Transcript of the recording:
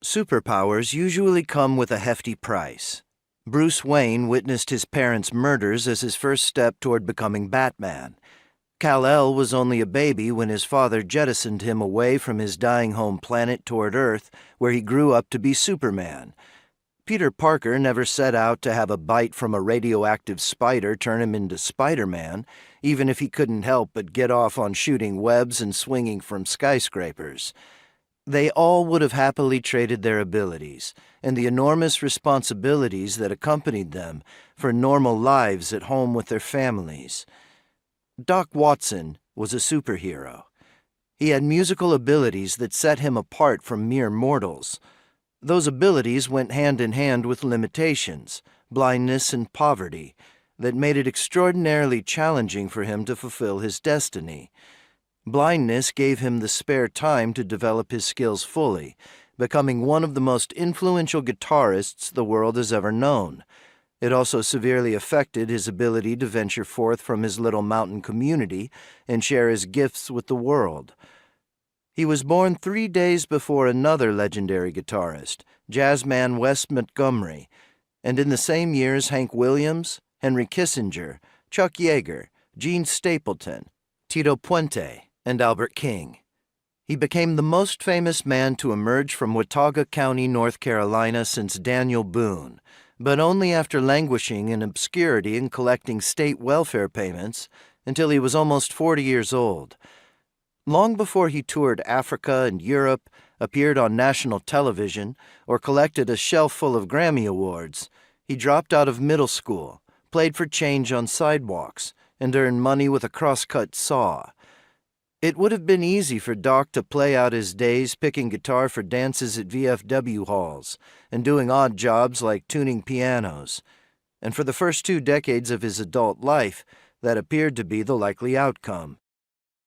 Superpowers usually come with a hefty price. Bruce Wayne witnessed his parents' murders as his first step toward becoming Batman. Kal-El was only a baby when his father jettisoned him away from his dying home planet toward Earth, where he grew up to be Superman. Peter Parker never set out to have a bite from a radioactive spider turn him into Spider-Man, even if he couldn't help but get off on shooting webs and swinging from skyscrapers. They all would have happily traded their abilities and the enormous responsibilities that accompanied them for normal lives at home with their families. Doc Watson was a superhero. He had musical abilities that set him apart from mere mortals. Those abilities went hand in hand with limitations, blindness and poverty, that made it extraordinarily challenging for him to fulfill his destiny. Blindness gave him the spare time to develop his skills fully, becoming one of the most influential guitarists the world has ever known. It also severely affected his ability to venture forth from his little mountain community and share his gifts with the world. He was born 3 days before another legendary guitarist, jazzman Wes Montgomery, and in the same years Hank Williams, Henry Kissinger, Chuck Yeager, Gene Stapleton, Tito Puente, and Albert King. He became the most famous man to emerge from Watauga County, North Carolina since Daniel Boone, but only after languishing in obscurity and collecting state welfare payments until he was almost 40 years old. Long before he toured Africa and Europe, appeared on national television, or collected a shelf full of Grammy Awards, he dropped out of middle school, played for change on sidewalks, and earned money with a crosscut saw. It would have been easy for Doc to play out his days picking guitar for dances at VFW halls and doing odd jobs like tuning pianos. And for the first 2 decades of his adult life, that appeared to be the likely outcome.